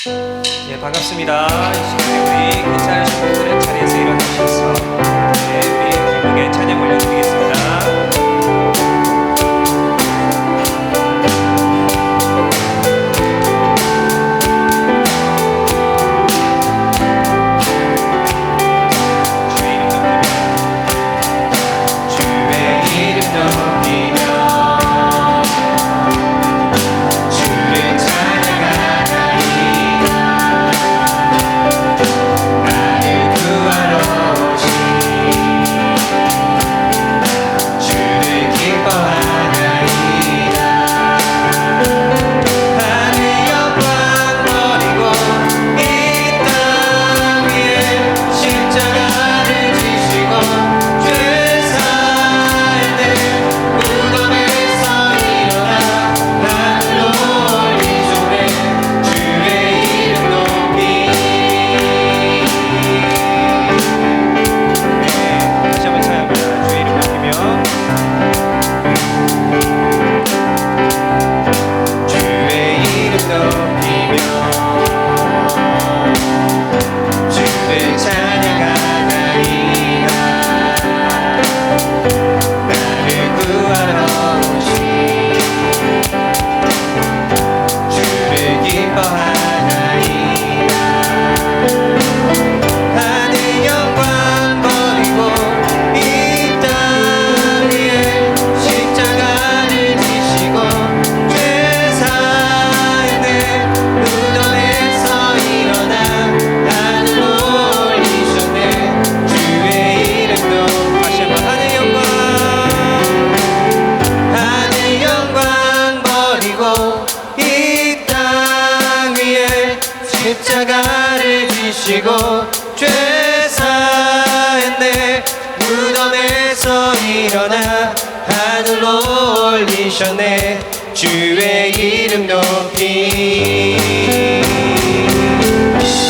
예, 반갑습니다. 이 시간에 우리 괜찮으신 분들은 자리에서 일어나셔서 우리 기쁘게 찬양 올려드리겠습니다. 십자가를 지시고 죄사했네. 무덤에서 일어나 하늘로 올리셨네. 주의 이름 높이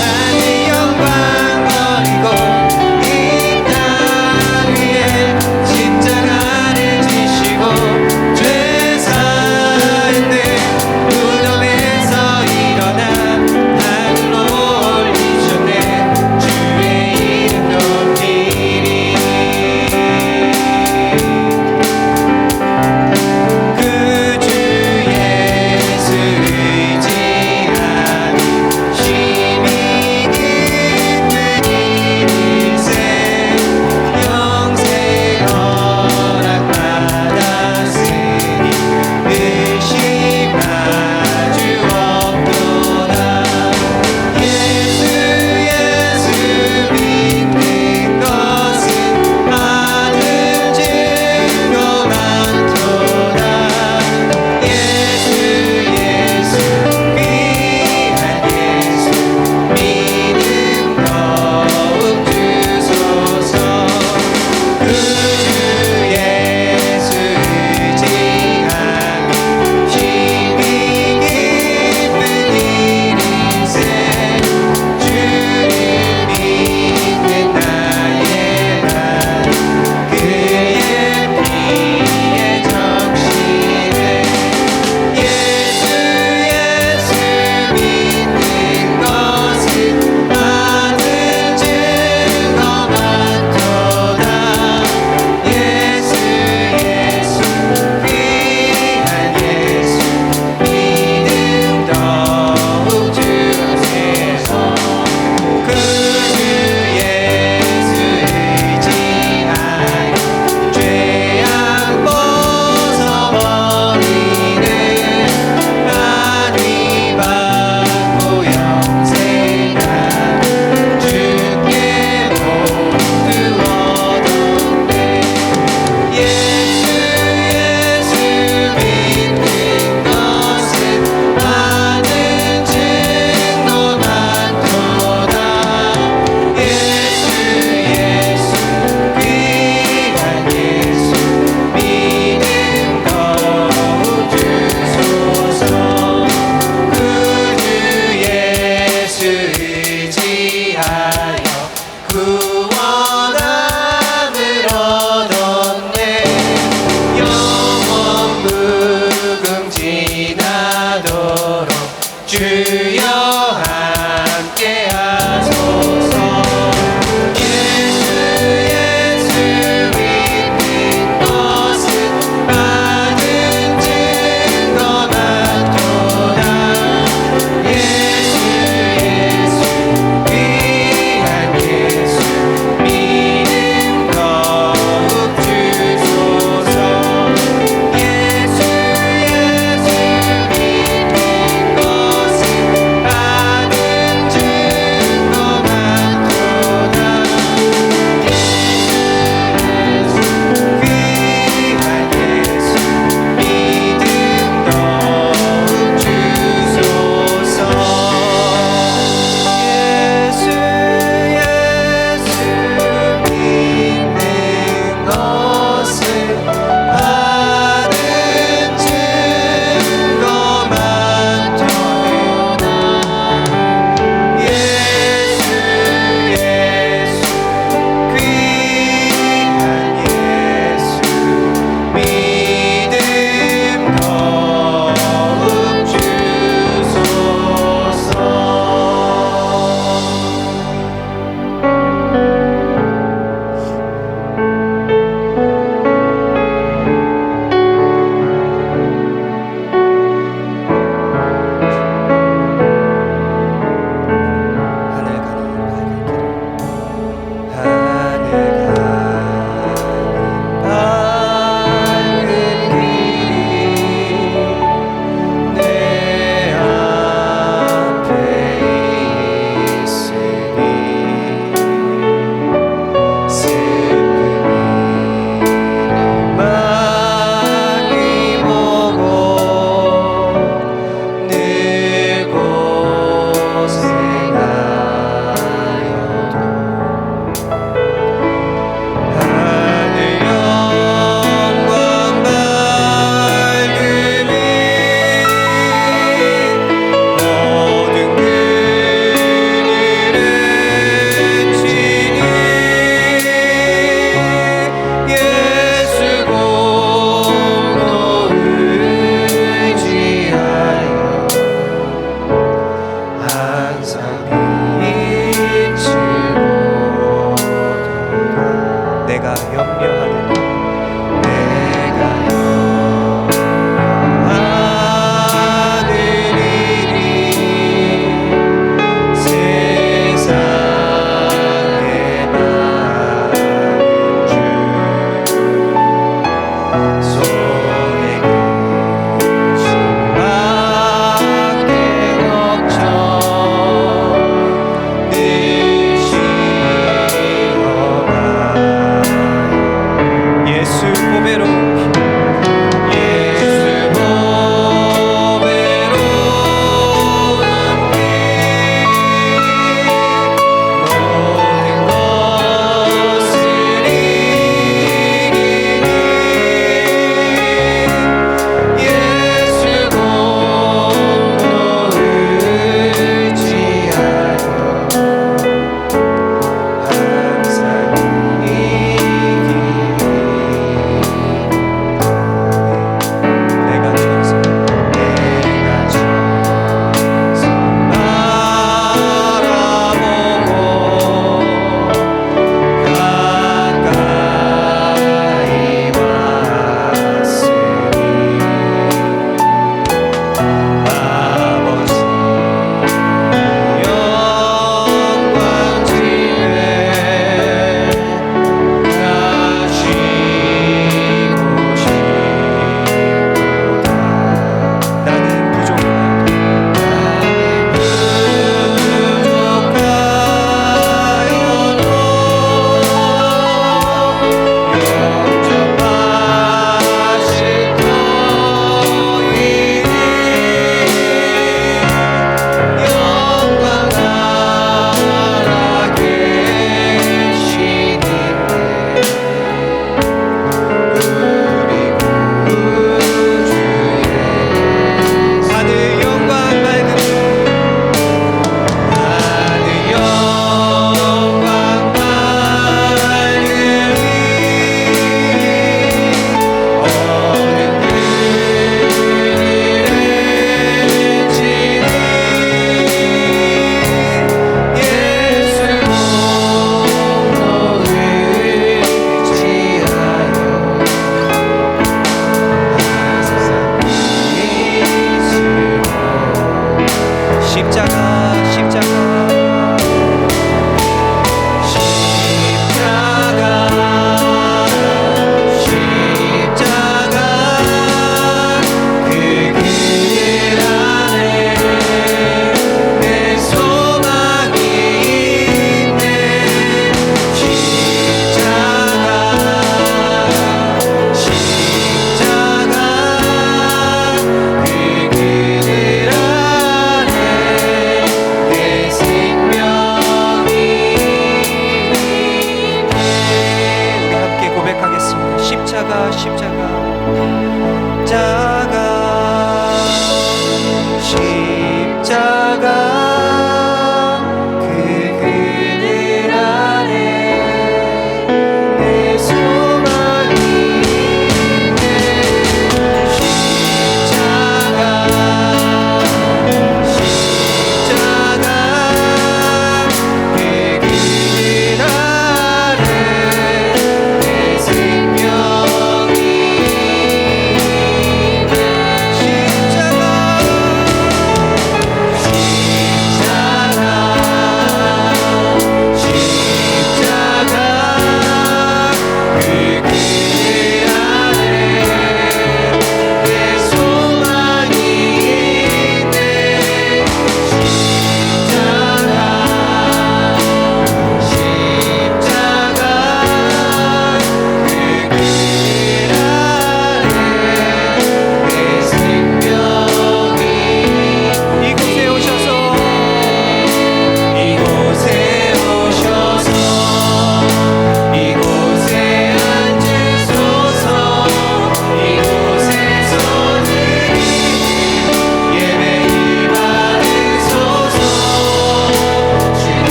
하늘 영광 버리고 이 땅 위에 십자가를 지시고 죄사했네. 무덤에서 일어나 그 주 예수 의지 십자가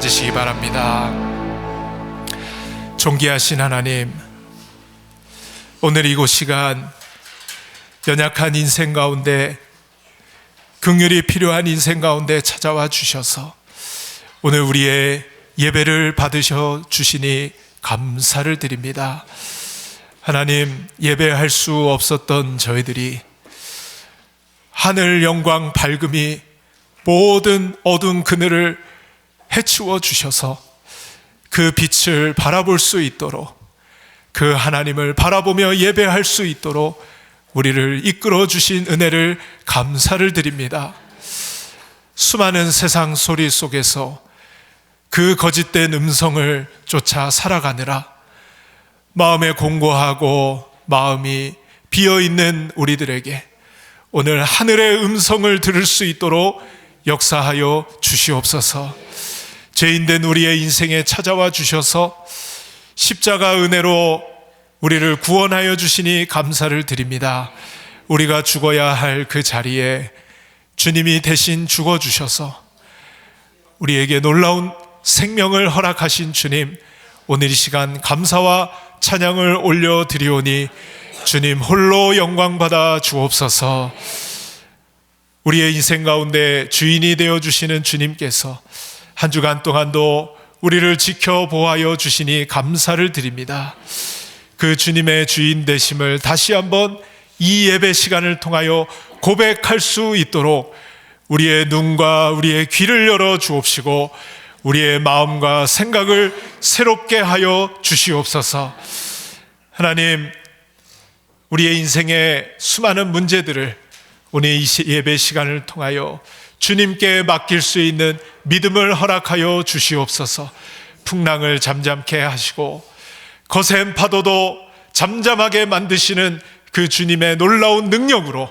앉으시기 바랍니다. 존귀하신 하나님, 오늘 이곳 시간 연약한 인생 가운데, 긍휼이 필요한 인생 가운데 찾아와 주셔서 오늘 우리의 예배를 받으셔 주시니 감사를 드립니다. 하나님, 예배할 수 없었던 저희들이 하늘 영광 밝음이 모든 어두운 그늘을 해치워 주셔서 그 빛을 바라볼 수 있도록, 그 하나님을 바라보며 예배할 수 있도록 우리를 이끌어 주신 은혜를 감사를 드립니다. 수많은 세상 소리 속에서 그 거짓된 음성을 쫓아 살아가느라 마음에 공고하고 마음이 비어있는 우리들에게 오늘 하늘의 음성을 들을 수 있도록 역사하여 주시옵소서. 죄인된 우리의 인생에 찾아와 주셔서 십자가 은혜로 우리를 구원하여 주시니 감사를 드립니다. 우리가 죽어야 할 그 자리에 주님이 대신 죽어주셔서 우리에게 놀라운 생명을 허락하신 주님, 오늘 이 시간 감사와 찬양을 올려드리오니 주님 홀로 영광받아 주옵소서. 우리의 인생 가운데 주인이 되어주시는 주님께서 한 주간 동안도 우리를 지켜 보호하여 주시니 감사를 드립니다. 그 주님의 주인 되심을 다시 한번 이 예배 시간을 통하여 고백할 수 있도록 우리의 눈과 우리의 귀를 열어 주옵시고 우리의 마음과 생각을 새롭게 하여 주시옵소서. 하나님, 우리의 인생의 수많은 문제들을 오늘 이 예배 시간을 통하여 주님께 맡길 수 있는 믿음을 허락하여 주시옵소서. 풍랑을 잠잠케 하시고 거센 파도도 잠잠하게 만드시는 그 주님의 놀라운 능력으로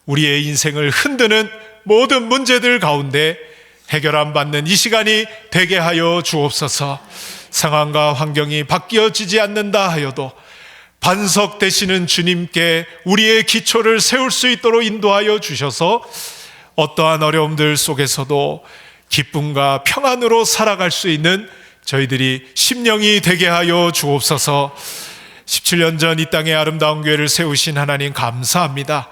우리의 인생을 흔드는 모든 문제들 가운데 해결 안 받는 이 시간이 되게 하여 주옵소서. 상황과 환경이 바뀌어지지 않는다 하여도 반석 되시는 주님께 우리의 기초를 세울 수 있도록 인도하여 주셔서 어떠한 어려움들 속에서도 기쁨과 평안으로 살아갈 수 있는 저희들이 심령이 되게 하여 주옵소서. 17년 전 이 땅에 아름다운 교회를 세우신 하나님 감사합니다.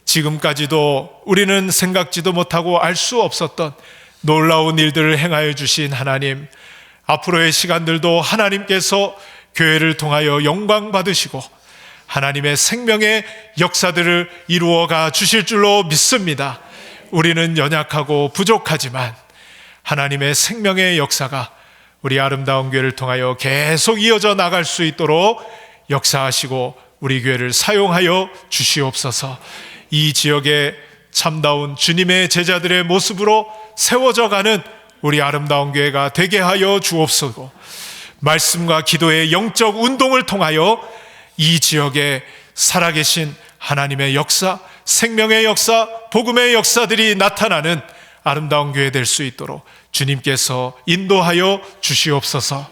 지금까지도 우리는 생각지도 못하고 알 수 없었던 놀라운 일들을 행하여 주신 하나님, 앞으로의 시간들도 하나님께서 교회를 통하여 영광 받으시고 하나님의 생명의 역사들을 이루어가 주실 줄로 믿습니다. 우리는 연약하고 부족하지만 하나님의 생명의 역사가 우리 아름다운 교회를 통하여 계속 이어져 나갈 수 있도록 역사하시고 우리 교회를 사용하여 주시옵소서. 이 지역에 참다운 주님의 제자들의 모습으로 세워져 가는 우리 아름다운 교회가 되게 하여 주옵소서. 말씀과 기도의 영적 운동을 통하여 이 지역에 살아계신 하나님의 역사, 생명의 역사, 복음의 역사들이 나타나는 아름다운 교회 될 수 있도록 주님께서 인도하여 주시옵소서.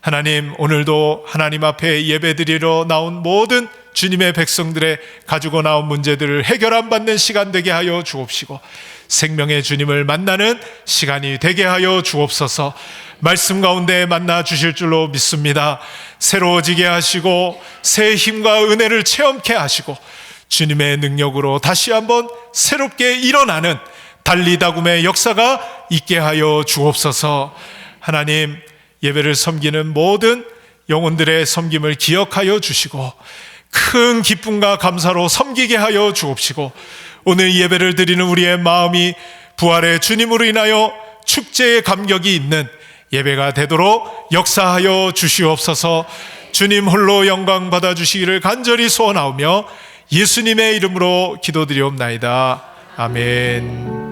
하나님, 오늘도 하나님 앞에 예배드리러 나온 모든 주님의 백성들의 가지고 나온 문제들을 해결 안 받는 시간 되게 하여 주옵시고 생명의 주님을 만나는 시간이 되게 하여 주옵소서. 말씀 가운데 만나 주실 줄로 믿습니다. 새로워지게 하시고 새 힘과 은혜를 체험케 하시고 주님의 능력으로 다시 한번 새롭게 일어나는 달리다굼의 역사가 있게 하여 주옵소서. 하나님, 예배를 섬기는 모든 영혼들의 섬김을 기억하여 주시고 큰 기쁨과 감사로 섬기게 하여 주옵시고 오늘 예배를 드리는 우리의 마음이 부활의 주님으로 인하여 축제의 감격이 있는 예배가 되도록 역사하여 주시옵소서. 주님 홀로 영광 받아주시기를 간절히 소원하오며 예수님의 이름으로 기도드리옵나이다. 아멘.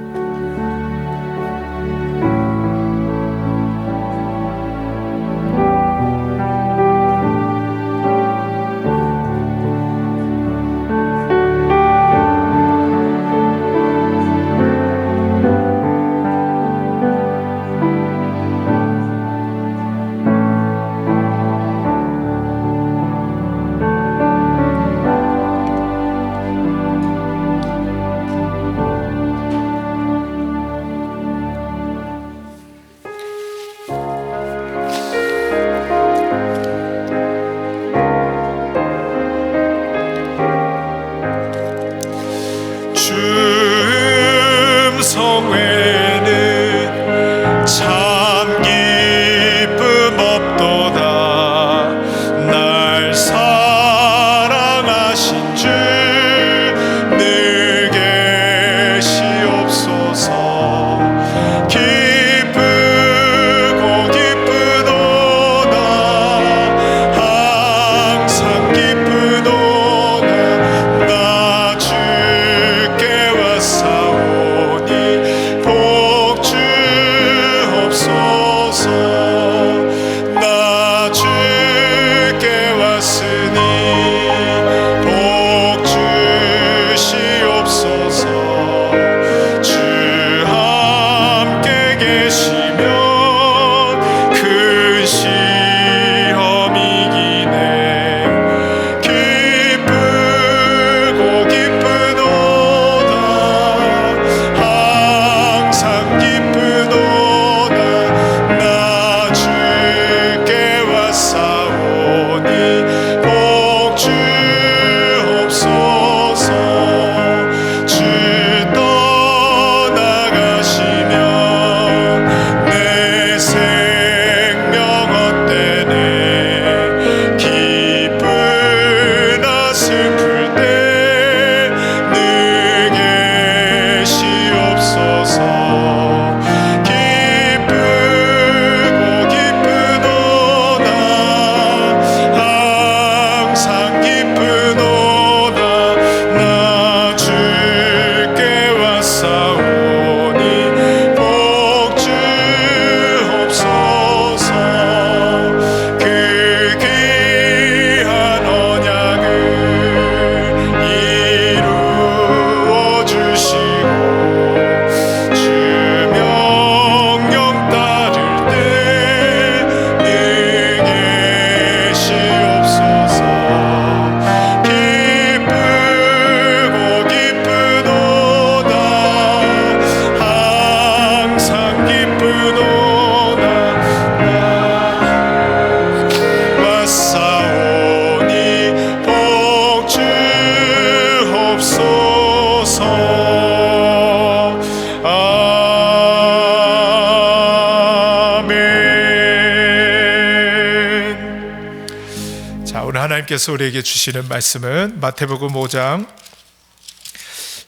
하나님께서 우리에게 주시는 말씀은 마태복음 5장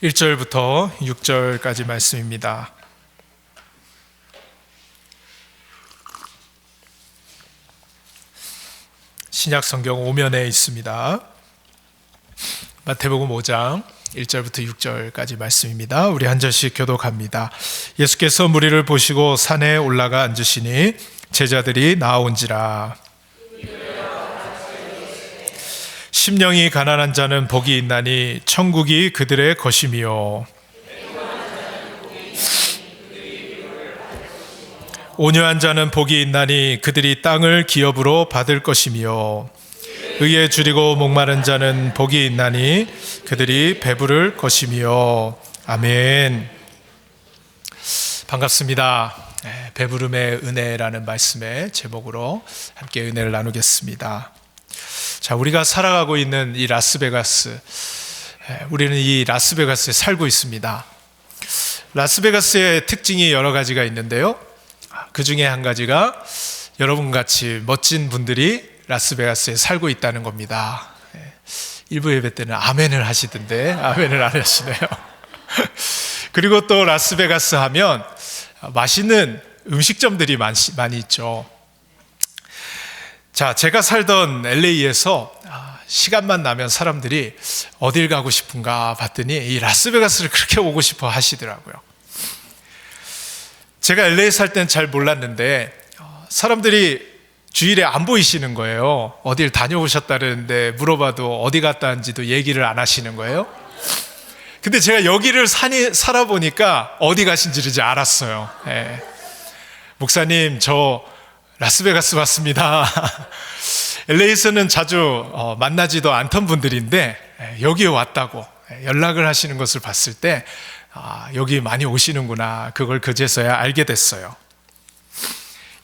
1절부터 6절까지 말씀입니다. 신약 성경 5면에 있습니다. 마태복음 5장 1절부터 6절까지 말씀입니다. 우리 한 절씩 교독합니다. 예수께서 무리를 보시고 산에 올라가 앉으시니 제자들이 나아온지라. 심령이 가난한 자는 복이 있나니 천국이 그들의 것이며, 온유한 자는 복이 있나니 그들이 땅을 기업으로 받을 것이며, 의에 줄이고 목마른 자는 복이 있나니 그들이 배부를 것이며. 아멘. 반갑습니다. 배부름의 은혜라는 말씀의 제목으로 함께 은혜를 나누겠습니다. 자, 우리가 살아가고 있는 이 라스베가스, 우리는 이 라스베가스에 살고 있습니다. 라스베가스의 특징이 여러 가지가 있는데요, 그 중에 한 가지가 여러분같이 멋진 분들이 라스베가스에 살고 있다는 겁니다. 일부 예배 때는 아멘을 하시던데 아멘을 안 하시네요. 그리고 또 라스베가스 하면 맛있는 음식점들이 많이 있죠. 자, 제가 살던 LA에서 시간만 나면 사람들이 어딜 가고 싶은가 봤더니 이 라스베가스를 그렇게 오고 싶어 하시더라고요. 제가 LA 살 때는 잘 몰랐는데 사람들이 주일에 안 보이시는 거예요. 어딜 다녀오셨다는데 물어봐도 어디 갔다 왔는지도 얘기를 안 하시는 거예요. 근데 제가 여기를 살아보니까 어디 가신지를 이제 알았어요. 목사님, 저 라스베가스 왔습니다. LA에서는 자주 만나지도 않던 분들인데 여기에 왔다고 연락을 하시는 것을 봤을 때 여기 많이 오시는구나, 그걸 그제서야 알게 됐어요.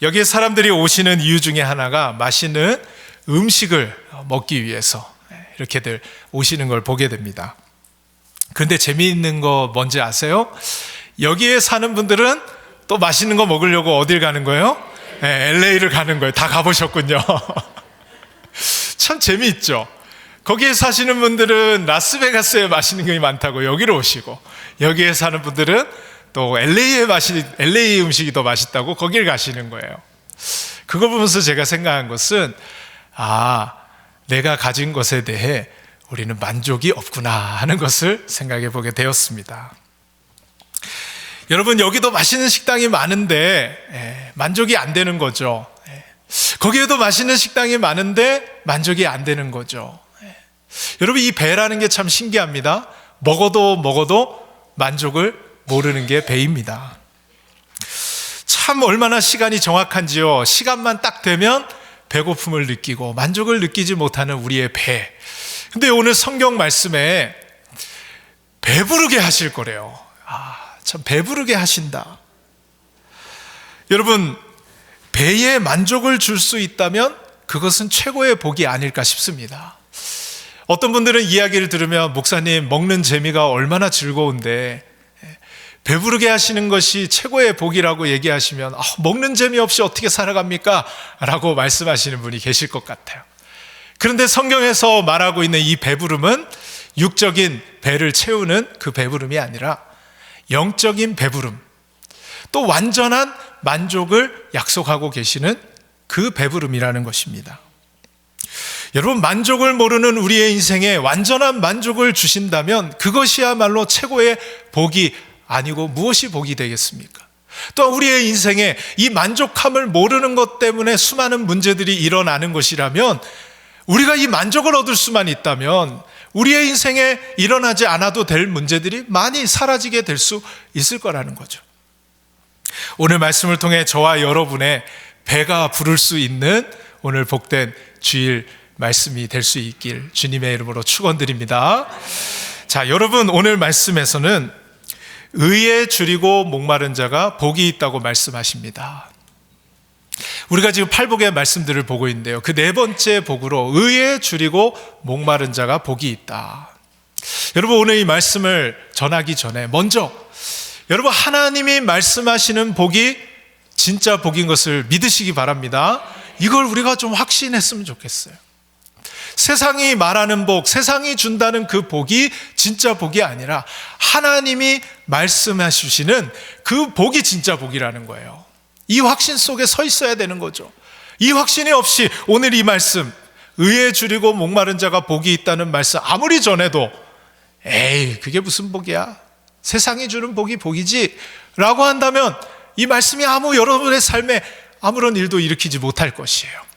여기에 사람들이 오시는 이유 중에 하나가 맛있는 음식을 먹기 위해서 이렇게들 오시는 걸 보게 됩니다. 그런데 재미있는 거 뭔지 아세요? 여기에 사는 분들은 또 맛있는 거 먹으려고 어딜 가는 거예요? LA를 가는 거예요. 다 가보셨군요. 참 재미있죠. 거기에 사시는 분들은 라스베가스에 맛있는 게 많다고 여기로 오시고, 여기에 사는 분들은 또 LA 음식이 더 맛있다고 거길 가시는 거예요. 그걸 보면서 제가 생각한 것은, 내가 가진 것에 대해 우리는 만족이 없구나 하는 것을 생각해 보게 되었습니다. 여러분, 여기도 맛있는 식당이 많은데 만족이 안 되는 거죠. 거기에도 맛있는 식당이 많은데 만족이 안 되는 거죠. 여러분, 이 배라는 게 참 신기합니다. 먹어도 만족을 모르는 게 배입니다. 참 얼마나 시간이 정확한지요. 시간만 딱 되면 배고픔을 느끼고 만족을 느끼지 못하는 우리의 배. 근데 오늘 성경 말씀에 배부르게 하실 거래요. 참 배부르게 하신다. 여러분, 배에 만족을 줄 수 있다면 그것은 최고의 복이 아닐까 싶습니다. 어떤 분들은 이야기를 들으면, 목사님, 먹는 재미가 얼마나 즐거운데 배부르게 하시는 것이 최고의 복이라고 얘기하시면 먹는 재미 없이 어떻게 살아갑니까? 라고 말씀하시는 분이 계실 것 같아요. 그런데 성경에서 말하고 있는 이 배부름은 육적인 배를 채우는 그 배부름이 아니라 영적인 배부름, 또 완전한 만족을 약속하고 계시는 그 배부름이라는 것입니다. 여러분, 만족을 모르는 우리의 인생에 완전한 만족을 주신다면 그것이야말로 최고의 복이 아니고 무엇이 복이 되겠습니까? 또 우리의 인생에 이 만족함을 모르는 것 때문에 수많은 문제들이 일어나는 것이라면, 우리가 이 만족을 얻을 수만 있다면 우리의 인생에 일어나지 않아도 될 문제들이 많이 사라지게 될 수 있을 거라는 거죠. 오늘 말씀을 통해 저와 여러분의 배가 부를 수 있는 오늘 복된 주일 말씀이 될 수 있길 주님의 이름으로 축원드립니다. 자, 여러분, 오늘 말씀에서는 의에 줄이고 목마른 자가 복이 있다고 말씀하십니다. 우리가 지금 팔복의 말씀들을 보고 있는데요, 그 네 번째 복으로 의에 줄이고 목마른 자가 복이 있다. 여러분, 오늘 이 말씀을 전하기 전에 먼저 여러분, 하나님이 말씀하시는 복이 진짜 복인 것을 믿으시기 바랍니다. 이걸 우리가 좀 확신했으면 좋겠어요. 세상이 말하는 복, 세상이 준다는 그 복이 진짜 복이 아니라 하나님이 말씀해 주시는 그 복이 진짜 복이라는 거예요. 이 확신 속에 서 있어야 되는 거죠. 이 확신이 없이 오늘 이 말씀, 의에 줄이고 목마른 자가 복이 있다는 말씀 아무리 전해도 에이 그게 무슨 복이야, 세상이 주는 복이 복이지 라고 한다면 이 말씀이 여러분의 삶에 아무런 일도 일으키지 못할 것이에요.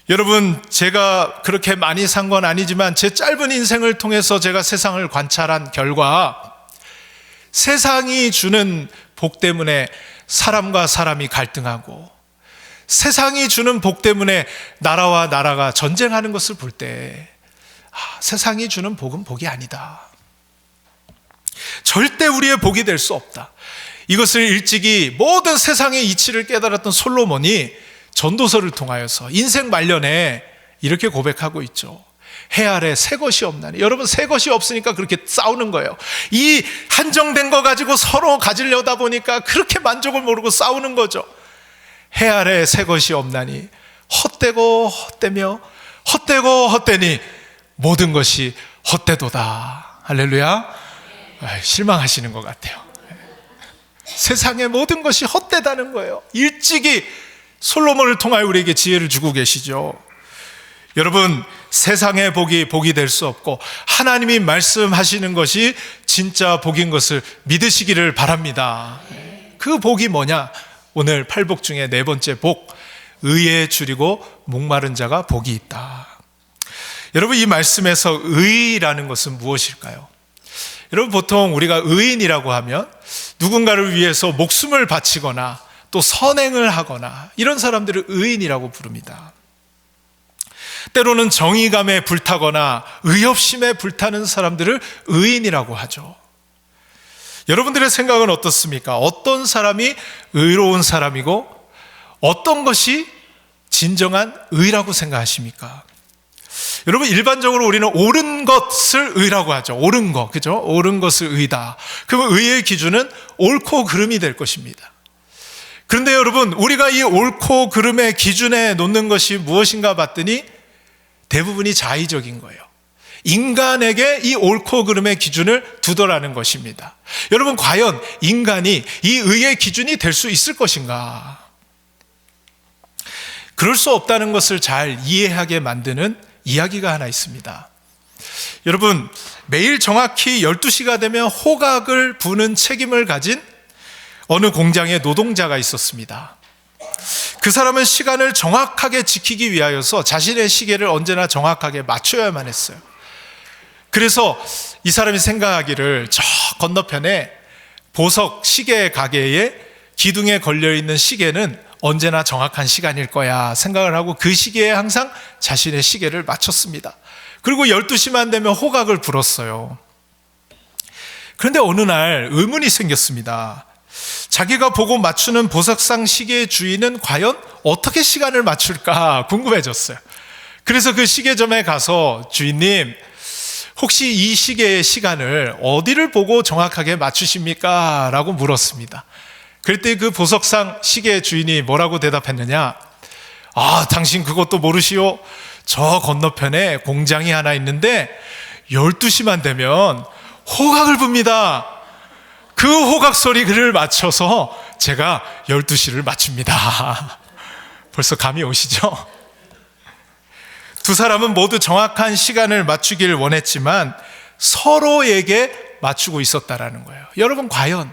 여러분, 제가 그렇게 많이 산 건 아니지만 제 짧은 인생을 통해서 제가 세상을 관찰한 결과 세상이 주는 복 때문에 사람과 사람이 갈등하고 세상이 주는 복 때문에 나라와 나라가 전쟁하는 것을 볼 때 세상이 주는 복은 복이 아니다. 절대 우리의 복이 될 수 없다. 이것을 일찍이 모든 세상의 이치를 깨달았던 솔로몬이 전도서를 통하여서 인생 말년에 이렇게 고백하고 있죠. 해 아래 새 것이 없나니. 여러분, 새 것이 없으니까 그렇게 싸우는 거예요. 이 한정된 거 가지고 서로 가지려다 보니까 그렇게 만족을 모르고 싸우는 거죠. 해 아래 새 것이 없나니 헛되고 헛되며 헛되고 헛되니 모든 것이 헛되도다. 할렐루야. 실망하시는 것 같아요. 세상의 모든 것이 헛되다는 거예요. 일찍이 솔로몬을 통하여 우리에게 지혜를 주고 계시죠. 여러분, 세상의 복이 복이 될 수 없고 하나님이 말씀하시는 것이 진짜 복인 것을 믿으시기를 바랍니다. 그 복이 뭐냐? 오늘 8복 중에 네 번째 복, 의에 줄이고 목마른 자가 복이 있다. 여러분, 이 말씀에서 의라는 것은 무엇일까요? 여러분, 보통 우리가 의인이라고 하면 누군가를 위해서 목숨을 바치거나 또 선행을 하거나 이런 사람들을 의인이라고 부릅니다. 때로는 정의감에 불타거나 의협심에 불타는 사람들을 의인이라고 하죠. 여러분들의 생각은 어떻습니까? 어떤 사람이 의로운 사람이고 어떤 것이 진정한 의라고 생각하십니까? 여러분, 일반적으로 우리는 옳은 것을 의라고 하죠. 옳은 것, 그죠? 옳은 것을 의다. 그러면 의의 기준은 옳고 그름이 될 것입니다. 그런데 여러분, 우리가 이 옳고 그름의 기준에 놓는 것이 무엇인가 봤더니 대부분이 자의적인 거예요. 인간에게 이 옳고 그름의 기준을 두더라는 것입니다. 여러분, 과연 인간이 이 의의 기준이 될 수 있을 것인가? 그럴 수 없다는 것을 잘 이해하게 만드는 이야기가 하나 있습니다. 여러분, 매일 정확히 12시가 되면 호각을 부는 책임을 가진 어느 공장의 노동자가 있었습니다. 그 사람은 시간을 정확하게 지키기 위하여서 자신의 시계를 언제나 정확하게 맞춰야만 했어요. 그래서 이 사람이 생각하기를 저 건너편에 보석 시계 가게에 기둥에 걸려있는 시계는 언제나 정확한 시간일 거야 생각을 하고 그 시계에 항상 자신의 시계를 맞췄습니다. 그리고 12시만 되면 호각을 불었어요. 그런데 어느 날 의문이 생겼습니다. 자기가 보고 맞추는 보석상 시계의 주인은 과연 어떻게 시간을 맞출까 궁금해졌어요. 그래서 그 시계점에 가서 주인님, 혹시 이 시계의 시간을 어디를 보고 정확하게 맞추십니까? 라고 물었습니다. 그랬더니 그 보석상 시계의 주인이 뭐라고 대답했느냐? 당신 그것도 모르시오? 저 건너편에 공장이 하나 있는데 12시만 되면 호각을 붑니다. 그 호각 소리를 맞춰서 제가 12시를 맞춥니다. 벌써 감이 오시죠? 두 사람은 모두 정확한 시간을 맞추길 원했지만 서로에게 맞추고 있었다라는 거예요. 여러분, 과연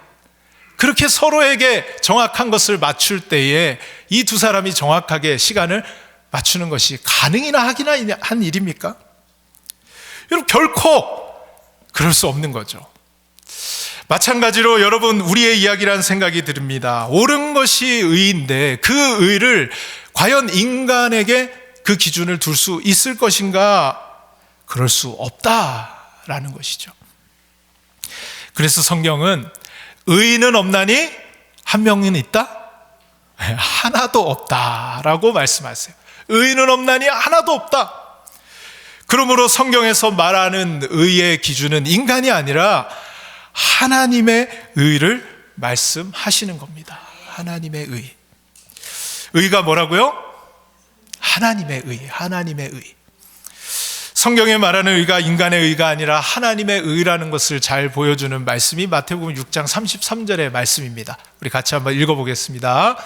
그렇게 서로에게 정확한 것을 맞출 때에 이 두 사람이 정확하게 시간을 맞추는 것이 가능이나 하기나 한 일입니까? 여러분, 결코 그럴 수 없는 거죠. 마찬가지로 여러분, 우리의 이야기라는 생각이 듭니다. 옳은 것이 의인데 그 의를 과연 인간에게 그 기준을 둘 수 있을 것인가? 그럴 수 없다라는 것이죠. 그래서 성경은 의인은 없나니 한 명은 있다? 하나도 없다라고 말씀하세요. 의인은 없나니 하나도 없다. 그러므로 성경에서 말하는 의의 기준은 인간이 아니라 하나님의 의를 말씀하시는 겁니다. 하나님의 의. 의가 뭐라고요? 하나님의 의, 하나님의 의. 성경에 말하는 의가 인간의 의가 아니라 하나님의 의라는 것을 잘 보여주는 말씀이 마태복음 6장 33절의 말씀입니다. 우리 같이 한번 읽어보겠습니다.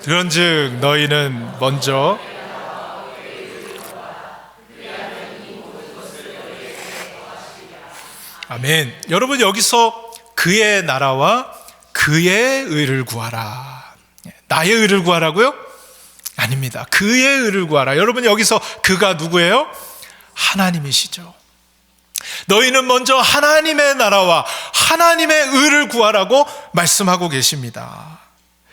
그런즉 너희는 먼저 아멘. 여러분, 여기서 그의 나라와 그의 의를 구하라. 나의 의를 구하라고요? 아닙니다. 그의 의를 구하라. 여러분, 여기서 그가 누구예요? 하나님이시죠. 너희는 먼저 하나님의 나라와 하나님의 의를 구하라고 말씀하고 계십니다.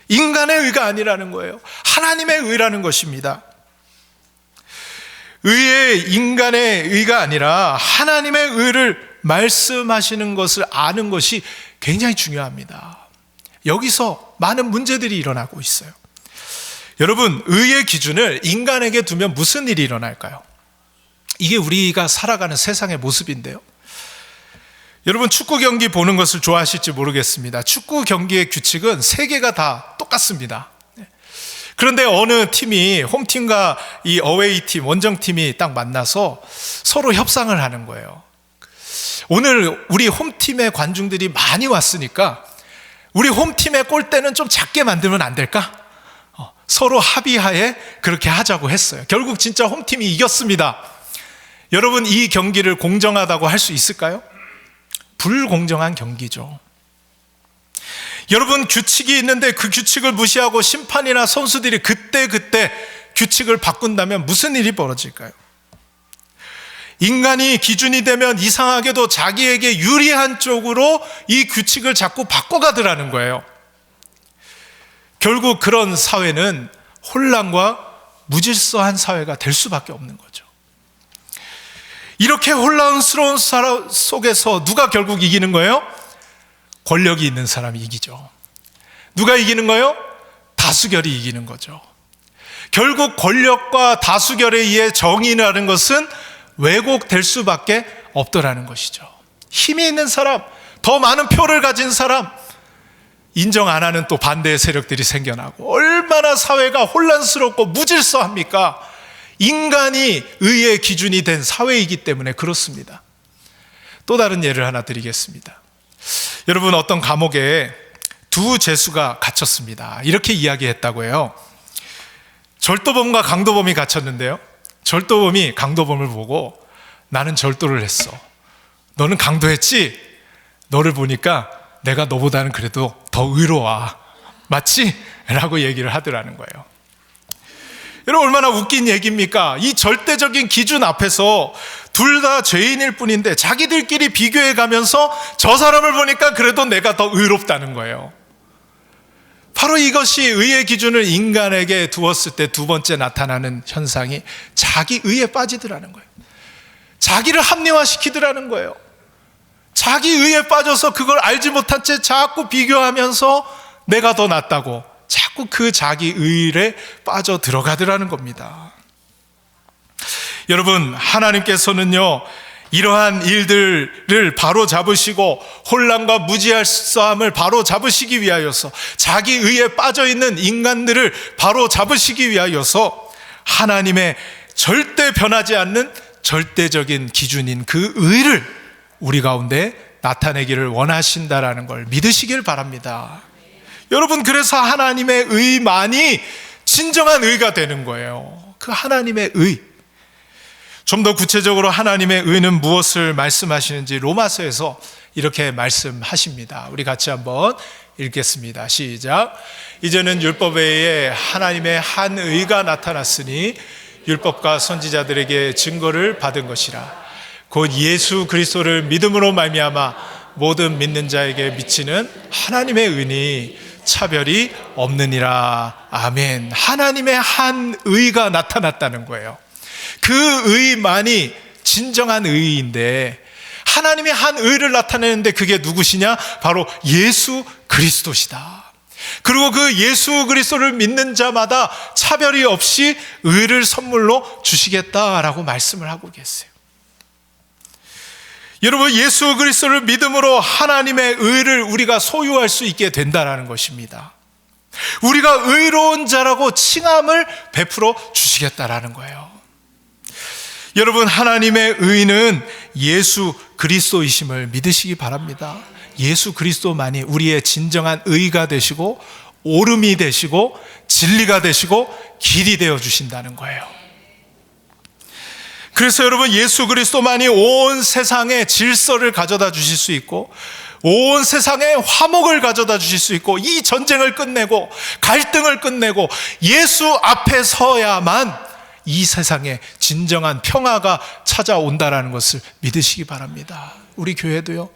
인간의 의가 아니라는 거예요. 하나님의 의라는 것입니다. 의의 인간의 의가 아니라 하나님의 의를 말씀하시는 것을 아는 것이 굉장히 중요합니다. 여기서 많은 문제들이 일어나고 있어요. 여러분, 의의 기준을 인간에게 두면 무슨 일이 일어날까요? 이게 우리가 살아가는 세상의 모습인데요. 여러분, 축구 경기 보는 것을 좋아하실지 모르겠습니다. 축구 경기의 규칙은 3개가 다 똑같습니다. 그런데 어느 팀이 홈팀과 이 어웨이 팀, 원정팀이 딱 만나서 서로 협상을 하는 거예요. 오늘 우리 홈팀의 관중들이 많이 왔으니까 우리 홈팀의 골대는 좀 작게 만들면 안 될까? 서로 합의하에 그렇게 하자고 했어요. 결국 진짜 홈팀이 이겼습니다. 여러분, 이 경기를 공정하다고 할 수 있을까요? 불공정한 경기죠. 여러분, 규칙이 있는데 그 규칙을 무시하고 심판이나 선수들이 그때 규칙을 바꾼다면 무슨 일이 벌어질까요? 인간이 기준이 되면 이상하게도 자기에게 유리한 쪽으로 이 규칙을 자꾸 바꿔가더라는 거예요. 결국 그런 사회는 혼란과 무질서한 사회가 될 수밖에 없는 거죠. 이렇게 혼란스러운 속에서 누가 결국 이기는 거예요? 권력이 있는 사람이 이기죠. 누가 이기는 거예요? 다수결이 이기는 거죠. 결국 권력과 다수결에 의해 정의라는 것은 왜곡될 수밖에 없더라는 것이죠. 힘이 있는 사람, 더 많은 표를 가진 사람, 인정 안 하는 또 반대의 세력들이 생겨나고 얼마나 사회가 혼란스럽고 무질서합니까? 인간이 의의 기준이 된 사회이기 때문에 그렇습니다. 또 다른 예를 하나 드리겠습니다. 여러분, 어떤 감옥에 2 죄수가 갇혔습니다. 이렇게 이야기했다고 해요. 절도범과 강도범이 갇혔는데요, 절도범이 강도범을 보고 나는 절도를 했어, 너는 강도했지? 너를 보니까 내가 너보다는 그래도 더 의로워, 맞지? 라고 얘기를 하더라는 거예요. 여러분, 얼마나 웃긴 얘기입니까? 이 절대적인 기준 앞에서 둘 다 죄인일 뿐인데 자기들끼리 비교해 가면서 저 사람을 보니까 그래도 내가 더 의롭다는 거예요. 바로 이것이 의의 기준을 인간에게 두었을 때 두 번째 나타나는 현상이 자기 의에 빠지더라는 거예요. 자기를 합리화시키더라는 거예요. 자기 의에 빠져서 그걸 알지 못한 채 자꾸 비교하면서 내가 더 낫다고 자꾸 그 자기 의에 빠져 들어가더라는 겁니다. 여러분, 하나님께서는요, 이러한 일들을 바로 잡으시고 혼란과 무질서함을 바로 잡으시기 위하여서, 자기 의에 빠져 있는 인간들을 바로 잡으시기 위하여서 하나님의 절대 변하지 않는 절대적인 기준인 그 의를 우리 가운데 나타내기를 원하신다라는 걸 믿으시길 바랍니다. 여러분, 그래서 하나님의 의만이 진정한 의가 되는 거예요. 그 하나님의 의. 좀 더 구체적으로 하나님의 의는 무엇을 말씀하시는지 로마서에서 이렇게 말씀하십니다. 우리 같이 한번 읽겠습니다. 시작. 이제는 율법 외에 하나님의 한 의가 나타났으니 율법과 선지자들에게 증거를 받은 것이라. 곧 예수 그리스도를 믿음으로 말미암아 모든 믿는 자에게 미치는 하나님의 의니 차별이 없느니라. 아멘. 하나님의 한 의가 나타났다는 거예요. 그 의만이 진정한 의인데, 하나님의 한 의를 나타내는데 그게 누구시냐? 바로 예수 그리스도시다. 그리고 그 예수 그리스도를 믿는 자마다 차별이 없이 의를 선물로 주시겠다라고 말씀을 하고 계세요. 여러분, 예수 그리스도를 믿음으로 하나님의 의를 우리가 소유할 수 있게 된다는 것입니다. 우리가 의로운 자라고 칭함을 베풀어 주시겠다라는 거예요. 여러분, 하나님의 의는 예수 그리스도이심을 믿으시기 바랍니다. 예수 그리스도만이 우리의 진정한 의가 되시고 옳음이 되시고 진리가 되시고 길이 되어 주신다는 거예요. 그래서 여러분, 예수 그리스도만이 온 세상에 질서를 가져다 주실 수 있고 온 세상에 화목을 가져다 주실 수 있고 이 전쟁을 끝내고 갈등을 끝내고 예수 앞에 서야만 이 세상에 진정한 평화가 찾아온다라는 것을 믿으시기 바랍니다. 우리 교회도요,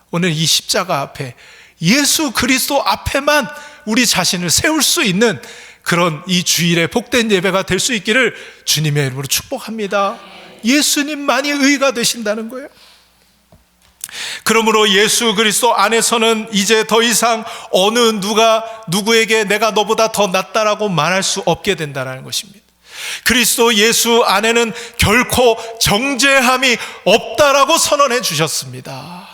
오늘 이 십자가 앞에 예수 그리스도 앞에만 우리 자신을 세울 수 있는 그런 이 주일의 복된 예배가 될 수 있기를 주님의 이름으로 축복합니다. 예수님만이 의가 되신다는 거예요. 그러므로 예수 그리스도 안에서는 이제 더 이상 어느 누구에게 내가 너보다 더 낫다라고 말할 수 없게 된다는 것입니다. 그리스도 예수 안에는 결코 정죄함이 없다라고 선언해 주셨습니다.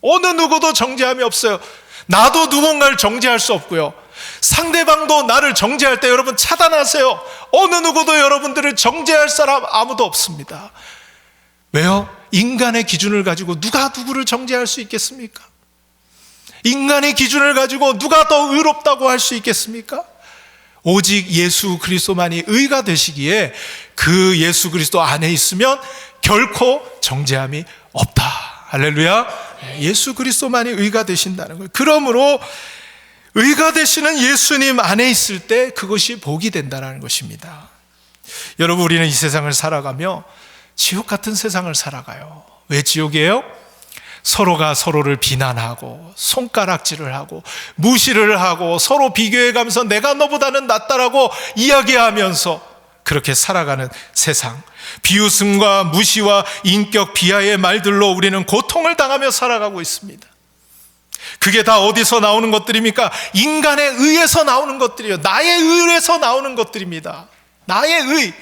어느 누구도 정죄함이 없어요. 나도 누군가를 정죄할 수 없고요, 상대방도 나를 정죄할 때 여러분 차단하세요. 어느 누구도 여러분들을 정죄할 사람 아무도 없습니다. 왜요? 인간의 기준을 가지고 누가 누구를 정죄할 수 있겠습니까? 인간의 기준을 가지고 누가 더 의롭다고 할 수 있겠습니까? 오직 예수 그리스도만이 의가 되시기에 그 예수 그리스도 안에 있으면 결코 정죄함이 없다. 할렐루야. 예수 그리스도만이 의가 되신다는 거예요. 그러므로 의가 되시는 예수님 안에 있을 때 그것이 복이 된다는 것입니다. 여러분, 우리는 이 세상을 살아가며 지옥 같은 세상을 살아가요. 왜 지옥이에요? 서로가 서로를 비난하고 손가락질을 하고 무시를 하고 서로 비교해가면서 내가 너보다는 낫다라고 이야기하면서 그렇게 살아가는 세상, 비웃음과 무시와 인격 비하의 말들로 우리는 고통을 당하며 살아가고 있습니다. 그게 다 어디서 나오는 것들입니까? 인간의 의에서 나오는 것들이에요. 나의 의에서 나오는 것들입니다. 나의 의.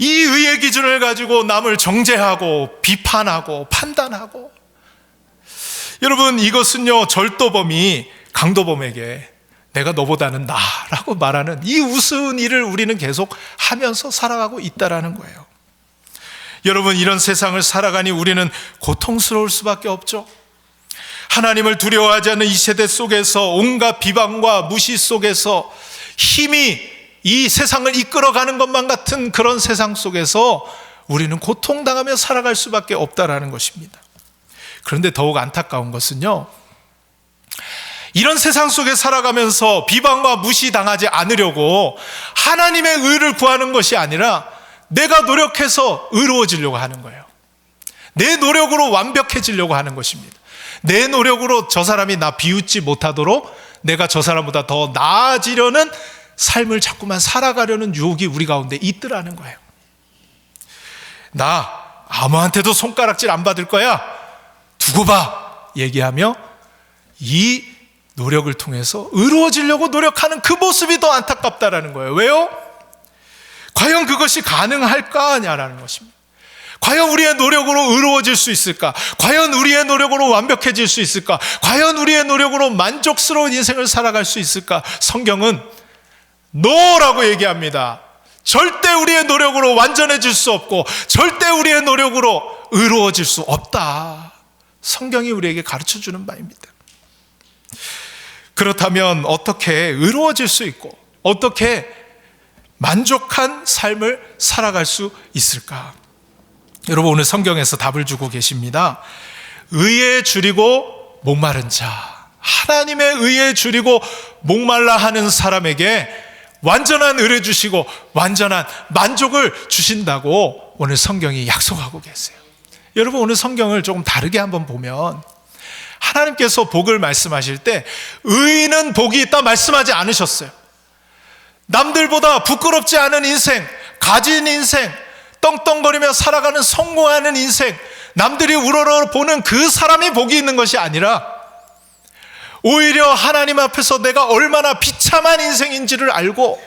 이 의의 기준을 가지고 남을 정죄하고 비판하고 판단하고, 여러분, 이것은요 절도범이 강도범에게 내가 너보다는 나라고 말하는 이 우스운 일을 우리는 계속 하면서 살아가고 있다라는 거예요. 여러분, 이런 세상을 살아가니 우리는 고통스러울 수밖에 없죠. 하나님을 두려워하지 않는 이 세대 속에서 온갖 비방과 무시 속에서 힘이 이 세상을 이끌어가는 것만 같은 그런 세상 속에서 우리는 고통당하며 살아갈 수밖에 없다라는 것입니다. 그런데 더욱 안타까운 것은요, 이런 세상 속에 살아가면서 비방과 무시당하지 않으려고 하나님의 의를 구하는 것이 아니라 내가 노력해서 의로워지려고 하는 거예요. 내 노력으로 완벽해지려고 하는 것입니다. 내 노력으로 저 사람이 나 비웃지 못하도록 내가 저 사람보다 더 나아지려는 삶을 자꾸만 살아가려는 유혹이 우리 가운데 있더라는 거예요. 나 아무한테도 손가락질 안 받을 거야, 두고 봐 얘기하며 이 노력을 통해서 의로워지려고 노력하는 그 모습이 더 안타깝다라는 거예요. 왜요? 과연 그것이 가능할까 하냐라는 것입니다. 과연 우리의 노력으로 의로워질 수 있을까? 과연 우리의 노력으로 완벽해질 수 있을까? 과연 우리의 노력으로 만족스러운 인생을 살아갈 수 있을까? 성경은 노라고 얘기합니다. 절대 우리의 노력으로 완전해질 수 없고 절대 우리의 노력으로 의로워질 수 없다. 성경이 우리에게 가르쳐주는 바입니다. 그렇다면 어떻게 의로워질 수 있고 어떻게 만족한 삶을 살아갈 수 있을까? 여러분, 오늘 성경에서 답을 주고 계십니다. 의에 줄이고 목마른 자, 하나님의 의에 줄이고 목말라 하는 사람에게 완전한 의를 주시고 완전한 만족을 주신다고 오늘 성경이 약속하고 계세요. 여러분, 오늘 성경을 조금 다르게 한번 보면 하나님께서 복을 말씀하실 때 의인은 복이 있다 말씀하지 않으셨어요. 남들보다 부끄럽지 않은 인생, 가진 인생, 떵떵거리며 살아가는 성공하는 인생, 남들이 우러러 보는 그 사람이 복이 있는 것이 아니라 오히려 하나님 앞에서 내가 얼마나 비참한 인생인지를 알고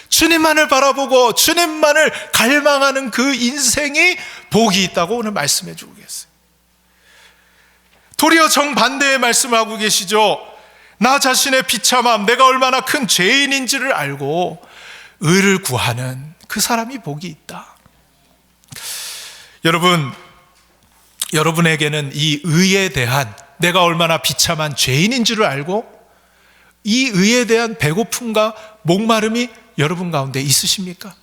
주님만을 바라보고 주님만을 갈망하는 그 인생이 복이 있다고 오늘 말씀해 주고 계세요. 도리어 정반대의 말씀을 하고 계시죠. 나 자신의 비참함, 내가 얼마나 큰 죄인인지를 알고 의를 구하는 그 사람이 복이 있다. 여러분에게는 이 의에 대한, 내가 얼마나 비참한 죄인인 줄을 알고 이 의에 대한 배고픔과 목마름이 여러분 가운데 있으십니까?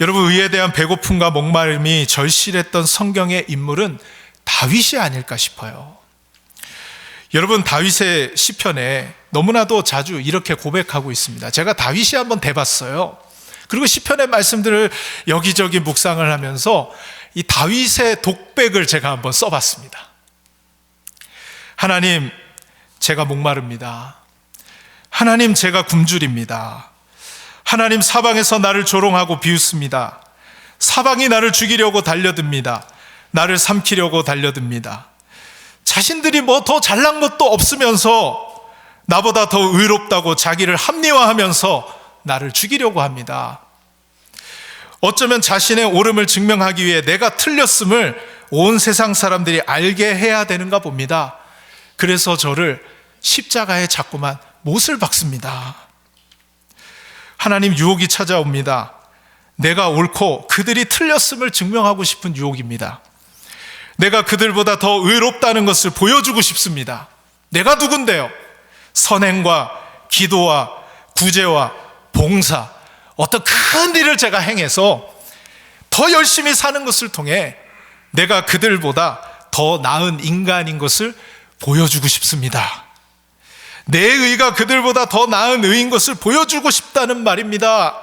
여러분, 의에 대한 배고픔과 목마름이 절실했던 성경의 인물은 다윗이 아닐까 싶어요. 여러분, 다윗의 시편에 너무나도 자주 이렇게 고백하고 있습니다. 제가 다윗이 한번 대봤어요. 그리고 시편의 말씀들을 여기저기 묵상을 하면서 이 다윗의 독백을 제가 한번 써봤습니다. 하나님, 제가 목마릅니다. 하나님, 제가 굶주립니다. 하나님, 사방에서 나를 조롱하고 비웃습니다. 사방이 나를 죽이려고 달려듭니다. 나를 삼키려고 달려듭니다. 자신들이 뭐 더 잘난 것도 없으면서 나보다 더 의롭다고 자기를 합리화하면서 나를 죽이려고 합니다. 어쩌면 자신의 옳음을 증명하기 위해 내가 틀렸음을 온 세상 사람들이 알게 해야 되는가 봅니다. 그래서 저를 십자가에 자꾸만 못을 박습니다. 하나님, 유혹이 찾아옵니다. 내가 옳고 그들이 틀렸음을 증명하고 싶은 유혹입니다. 내가 그들보다 더 의롭다는 것을 보여주고 싶습니다. 내가 누군데요? 선행과 기도와 구제와 봉사, 어떤 큰 일을 제가 행해서 더 열심히 사는 것을 통해 내가 그들보다 더 나은 인간인 것을 보여주고 싶습니다. 내 의가 그들보다 더 나은 의인 것을 보여주고 싶다는 말입니다.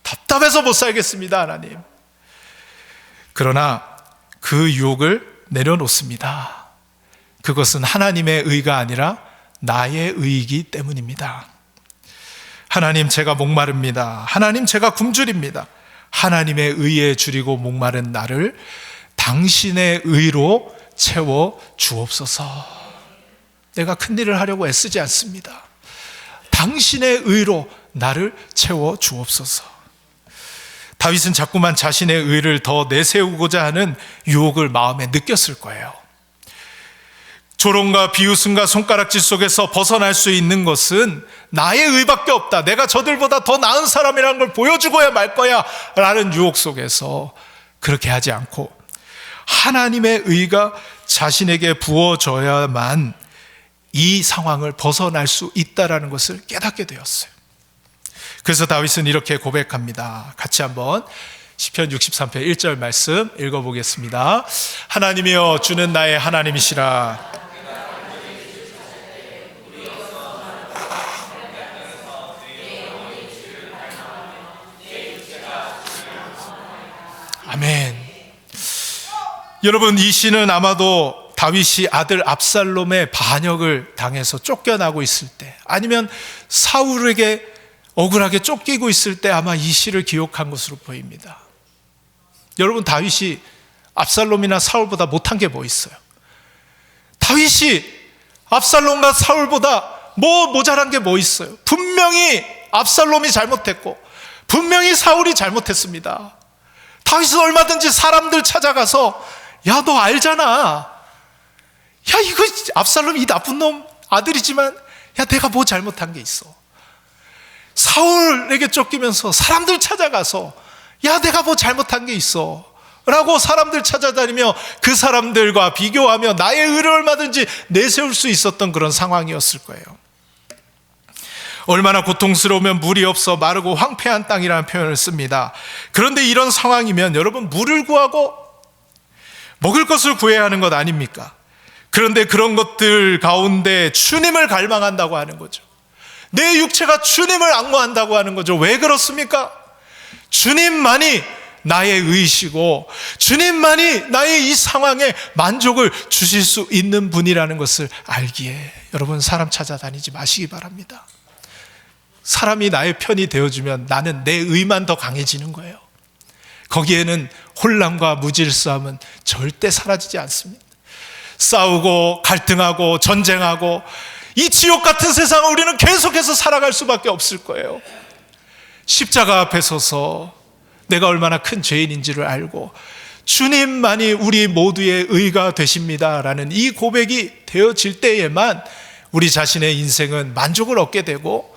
답답해서 못 살겠습니다, 하나님. 그러나 그 유혹을 내려놓습니다. 그것은 하나님의 의가 아니라 나의 의이기 때문입니다. 하나님, 제가 목마릅니다. 하나님, 제가 굶주립니다. 하나님의 의에 줄이고 목마른 나를 당신의 의로 채워 주옵소서. 내가 큰 일을 하려고 애쓰지 않습니다. 당신의 의로 나를 채워 주옵소서. 다윗은 자꾸만 자신의 의를 더 내세우고자 하는 유혹을 마음에 느꼈을 거예요. 조롱과 비웃음과 손가락질 속에서 벗어날 수 있는 것은 나의 의밖에 없다. 내가 저들보다 더 나은 사람이라는 걸 보여주고야 말 거야 라는 유혹 속에서 그렇게 하지 않고 하나님의 의가 자신에게 부어져야만 이 상황을 벗어날 수 있다는 것을 깨닫게 되었어요. 그래서 다윗은 이렇게 고백합니다. 같이 한번 시편 63편 1절 말씀 읽어보겠습니다. 하나님이여, 주는 나의 하나님이시라. 아멘. 여러분, 이 시는 아마도 다윗이 아들 압살롬의 반역을 당해서 쫓겨나고 있을 때, 아니면 사울에게 억울하게 쫓기고 있을 때 아마 이 시를 기록한 것으로 보입니다. 여러분, 다윗이 압살롬이나 사울보다 못한 게 뭐 있어요? 다윗이 압살롬과 사울보다 모자란 게 뭐 있어요? 분명히 압살롬이 잘못했고 분명히 사울이 잘못했습니다. 다윗은 얼마든지 사람들 찾아가서 야, 너 알잖아. 야, 이거 압살롬 이 나쁜 놈 아들이지만 야, 내가 뭐 잘못한 게 있어. 사울에게 쫓기면서 사람들 찾아가서 야, 내가 뭐 잘못한 게 있어 라고 사람들 찾아다니며 그 사람들과 비교하며 나의 의를 얼마든지 내세울 수 있었던 그런 상황이었을 거예요. 얼마나 고통스러우면 물이 없어 마르고 황폐한 땅이라는 표현을 씁니다. 그런데 이런 상황이면 여러분, 물을 구하고 먹을 것을 구해야 하는 것 아닙니까? 그런데 그런 것들 가운데 주님을 갈망한다고 하는 거죠. 내 육체가 주님을 앙모한다고 하는 거죠. 왜 그렇습니까? 주님만이 나의 의이시고 주님만이 나의 이 상황에 만족을 주실 수 있는 분이라는 것을 알기에 여러분, 사람 찾아다니지 마시기 바랍니다. 사람이 나의 편이 되어주면 나는 내 의만 더 강해지는 거예요. 거기에는 혼란과 무질서함은 절대 사라지지 않습니다. 싸우고 갈등하고 전쟁하고 이 지옥 같은 세상을 우리는 계속해서 살아갈 수밖에 없을 거예요. 십자가 앞에 서서 내가 얼마나 큰 죄인인지를 알고 주님만이 우리 모두의 의가 되십니다라는 이 고백이 되어질 때에만 우리 자신의 인생은 만족을 얻게 되고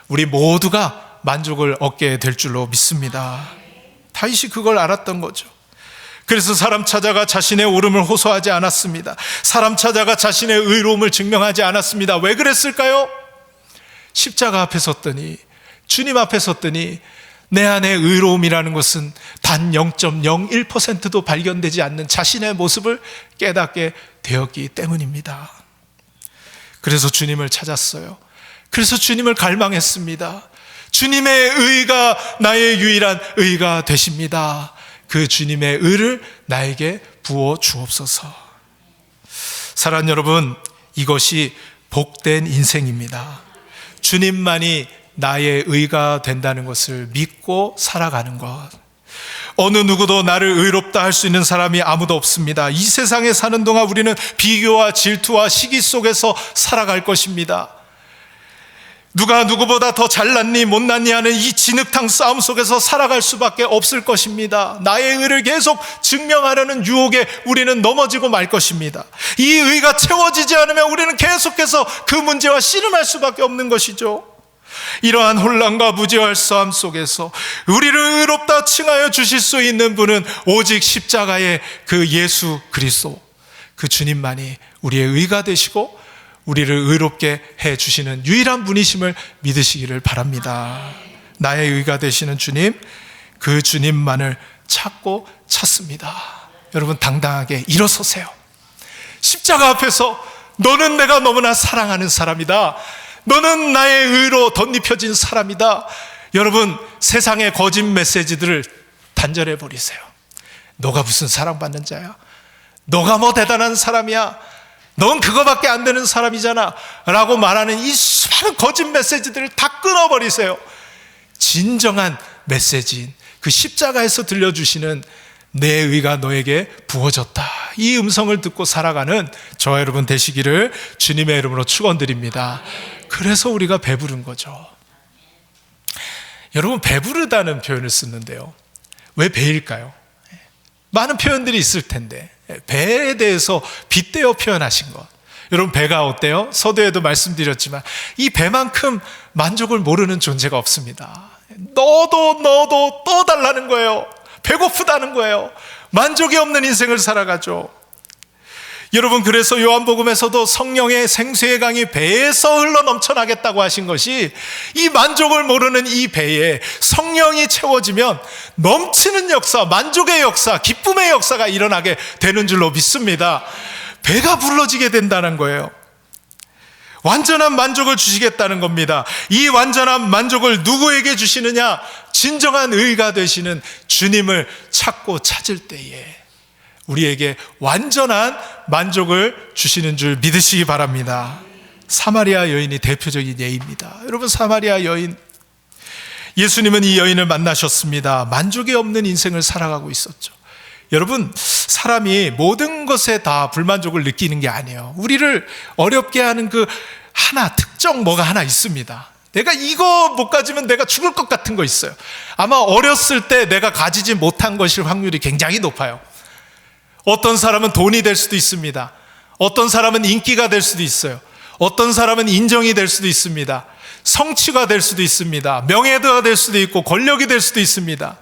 우리 모두가 만족을 얻게 될 줄로 믿습니다. 다윗이 그걸 알았던 거죠. 그래서 사람 찾아가 자신의 옳음을 호소하지 않았습니다. 사람 찾아가 자신의 의로움을 증명하지 않았습니다. 왜 그랬을까요? 십자가 앞에 섰더니, 주님 앞에 섰더니 내 안에 의로움이라는 것은 단 0.01%도 발견되지 않는 자신의 모습을 깨닫게 되었기 때문입니다. 그래서 주님을 찾았어요. 그래서 주님을 갈망했습니다. 주님의 의가 나의 유일한 의가 되십니다. 그 주님의 의를 나에게 부어 주옵소서. 사랑하는 여러분, 이것이 복된 인생입니다. 주님만이 나의 의가 된다는 것을 믿고 살아가는 것. 어느 누구도 나를 의롭다 할 수 있는 사람이 아무도 없습니다. 이 세상에 사는 동안 우리는 비교와 질투와 시기 속에서 살아갈 것입니다. 누가 누구보다 더 잘났니 못났니 하는 이 진흙탕 싸움 속에서 살아갈 수밖에 없을 것입니다. 나의 의를 계속 증명하려는 유혹에 우리는 넘어지고 말 것입니다. 이 의가 채워지지 않으면 우리는 계속해서 그 문제와 씨름할 수밖에 없는 것이죠. 이러한 혼란과 무지할 싸움 속에서 우리를 의롭다 칭하여 주실 수 있는 분은 오직 십자가의 그 예수 그리스도, 그 주님만이 우리의 의가 되시고 우리를 의롭게 해주시는 유일한 분이심을 믿으시기를 바랍니다. 나의 의가 되시는 주님, 그 주님만을 찾고 찾습니다. 여러분, 당당하게 일어서세요. 십자가 앞에서 너는 내가 너무나 사랑하는 사람이다. 너는 나의 의로 덧입혀진 사람이다. 여러분, 세상의 거짓 메시지들을 단절해 버리세요. 너가 무슨 사랑받는 자야? 너가 뭐 대단한 사람이야? 넌 그거밖에 안 되는 사람이잖아 라고 말하는 이 수많은 거짓 메시지들을 다 끊어버리세요. 진정한 메시지인 그 십자가에서 들려주시는 내 의가 너에게 부어졌다, 이 음성을 듣고 살아가는 저와 여러분 되시기를 주님의 이름으로 축원드립니다. 그래서 우리가 배부른 거죠. 여러분, 배부르다는 표현을 쓰는데요, 왜 배일까요? 많은 표현들이 있을 텐데 배에 대해서 빗대어 표현하신 것. 여러분, 배가 어때요? 서두에도 말씀드렸지만 이 배만큼 만족을 모르는 존재가 없습니다. 넣어도 또 달라는 거예요. 배고프다는 거예요. 만족이 없는 인생을 살아가죠. 여러분, 그래서 요한복음에서도 성령의 생수의 강이 배에서 흘러 넘쳐나겠다고 하신 것이 이 만족을 모르는 이 배에 성령이 채워지면 넘치는 역사, 만족의 역사, 기쁨의 역사가 일어나게 되는 줄로 믿습니다. 배가 불러지게 된다는 거예요. 완전한 만족을 주시겠다는 겁니다. 이 완전한 만족을 누구에게 주시느냐? 진정한 의가 되시는 주님을 찾고 찾을 때에 우리에게 완전한 만족을 주시는 줄 믿으시기 바랍니다. 사마리아 여인이 대표적인 예입니다. 여러분, 사마리아 여인, 예수님은 이 여인을 만나셨습니다. 만족이 없는 인생을 살아가고 있었죠. 여러분, 사람이 모든 것에 다 불만족을 느끼는 게 아니에요. 우리를 어렵게 하는 그 하나, 특정 뭐가 하나 있습니다. 내가 이거 못 가지면 내가 죽을 것 같은 거 있어요. 아마 어렸을 때 내가 가지지 못한 것일 확률이 굉장히 높아요. 어떤 사람은 돈이 될 수도 있습니다. 어떤 사람은 인기가 될 수도 있어요. 어떤 사람은 인정이 될 수도 있습니다. 성취가 될 수도 있습니다. 명예가 될 수도 있고 권력이 될 수도 있습니다.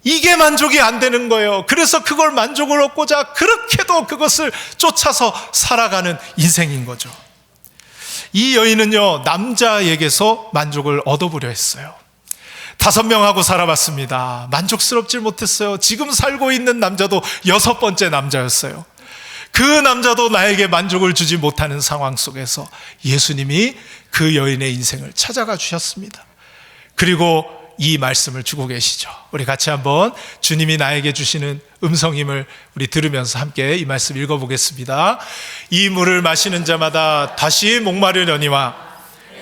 이게 만족이 안 되는 거예요. 그래서 그걸 만족을 얻고자 그렇게도 그것을 쫓아서 살아가는 인생인 거죠. 이 여인은요, 남자에게서 만족을 얻어보려 했어요. 5명하고 살아봤습니다. 만족스럽질 못했어요. 지금 살고 있는 남자도 6번째 남자였어요. 그 남자도 나에게 만족을 주지 못하는 상황 속에서 예수님이 그 여인의 인생을 찾아가 주셨습니다. 그리고 이 말씀을 주고 계시죠. 우리 같이 한번 주님이 나에게 주시는 음성임을 우리 들으면서 함께 이 말씀 읽어보겠습니다. 이 물을 마시는 자마다 다시 목마르려니와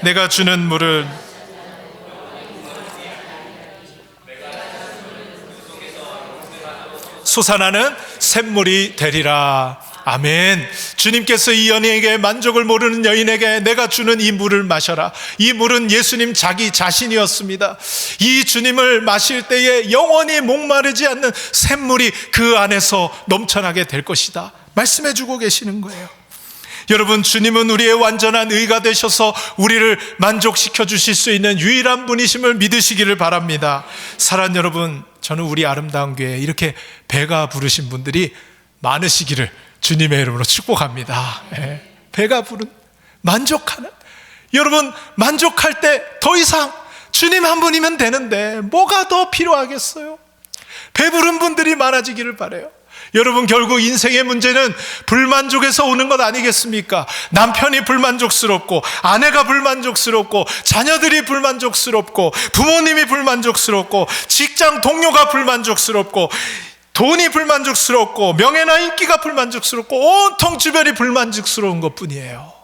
내가 주는 물을 솟아나는 샘물이 되리라. 아멘. 주님께서 이 여인에게, 만족을 모르는 여인에게 내가 주는 이 물을 마셔라. 이 물은 예수님 자기 자신이었습니다. 이 주님을 마실 때에 영원히 목마르지 않는 샘물이 그 안에서 넘쳐나게 될 것이다 말씀해 주고 계시는 거예요. 여러분, 주님은 우리의 완전한 의가 되셔서 우리를 만족시켜 주실 수 있는 유일한 분이심을 믿으시기를 바랍니다. 사랑하는 여러분, 저는 우리 아름다운 교회에 이렇게 배가 부르신 분들이 많으시기를 주님의 이름으로 축복합니다. 배가 부른, 만족하는, 여러분, 만족할 때 더 이상 주님 한 분이면 되는데 뭐가 더 필요하겠어요? 배부른 분들이 많아지기를 바라요. 여러분, 결국 인생의 문제는 불만족에서 오는 것 아니겠습니까? 남편이 불만족스럽고, 아내가 불만족스럽고, 자녀들이 불만족스럽고, 부모님이 불만족스럽고, 직장 동료가 불만족스럽고, 돈이 불만족스럽고, 명예나 인기가 불만족스럽고, 온통 주변이 불만족스러운 것 뿐이에요.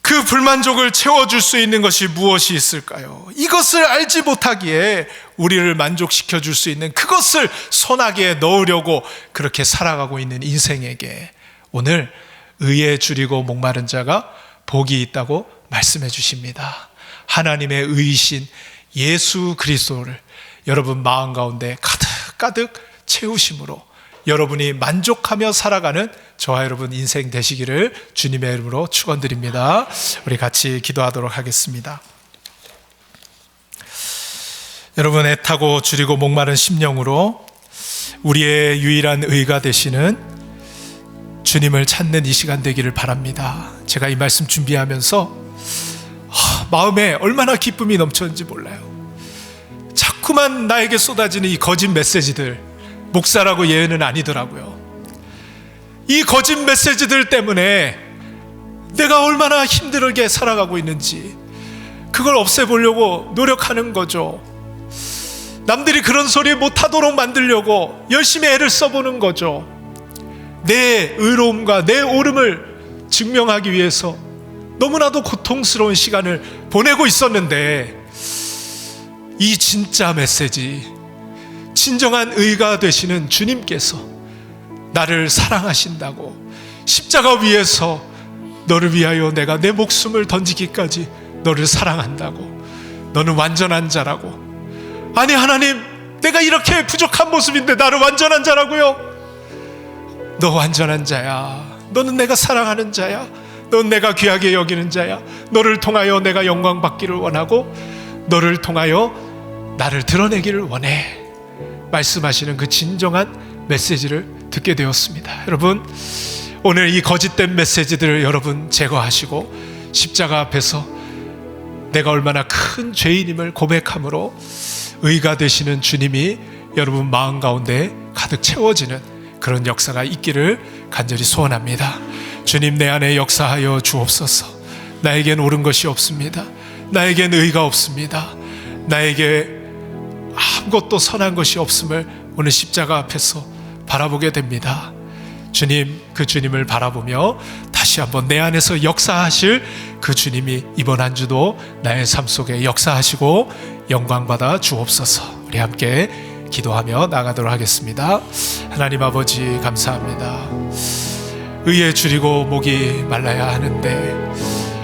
그 불만족을 채워줄 수 있는 것이 무엇이 있을까요? 이것을 알지 못하기에 우리를 만족시켜 줄 수 있는 그것을 손아귀에 넣으려고 그렇게 살아가고 있는 인생에게 오늘 의에 줄이고 목마른 자가 복이 있다고 말씀해 주십니다. 하나님의 의이신 예수 그리스도를 여러분 마음 가운데 가득 채우심으로 여러분이 만족하며 살아가는 저와 여러분 인생 되시기를 주님의 이름으로 축원드립니다. 우리 같이 기도하도록 하겠습니다. 여러분, 애타고 줄이고 목마른 심령으로 우리의 유일한 의가 되시는 주님을 찾는 이 시간 되기를 바랍니다. 제가 이 말씀 준비하면서 마음에 얼마나 기쁨이 넘쳤는지 몰라요. 자꾸만 나에게 쏟아지는 이 거짓 메시지들, 목사라고 예언은 아니더라고요. 이 거짓 메시지들 때문에 내가 얼마나 힘들게 살아가고 있는지 그걸 없애보려고 노력하는 거죠. 남들이 그런 소리 못하도록 만들려고 열심히 애를 써보는 거죠. 내 의로움과 내 옳음을 증명하기 위해서 너무나도 고통스러운 시간을 보내고 있었는데, 이 진짜 메시지, 진정한 의가 되시는 주님께서 나를 사랑하신다고, 십자가 위에서 너를 위하여 내가 내 목숨을 던지기까지 너를 사랑한다고, 너는 완전한 자라고. 아니 하나님, 내가 이렇게 부족한 모습인데 나를 완전한 자라고요? 너 완전한 자야. 너는 내가 사랑하는 자야. 넌 내가 귀하게 여기는 자야. 너를 통하여 내가 영광 받기를 원하고, 너를 통하여 나를 드러내기를 원해. 말씀하시는 그 진정한 메시지를 듣게 되었습니다. 여러분, 오늘 이 거짓된 메시지들을 여러분 제거하시고 십자가 앞에서 내가 얼마나 큰 죄인임을 고백함으로 의가 되시는 주님이 여러분 마음 가운데 가득 채워지는 그런 역사가 있기를 간절히 소원합니다. 주님, 내 안에 역사하여 주옵소서. 나에겐 옳은 것이 없습니다. 나에겐 의가 없습니다. 나에게 아무것도 선한 것이 없음을 오늘 십자가 앞에서 바라보게 됩니다. 주님, 그 주님을 바라보며 다시 한번 내 안에서 역사하실 그 주님이 이번 한 주도 나의 삶 속에 역사하시고 영광받아 주옵소서. 우리 함께 기도하며 나가도록 하겠습니다. 하나님 아버지, 감사합니다. 의에 줄이고 목이 말라야 하는데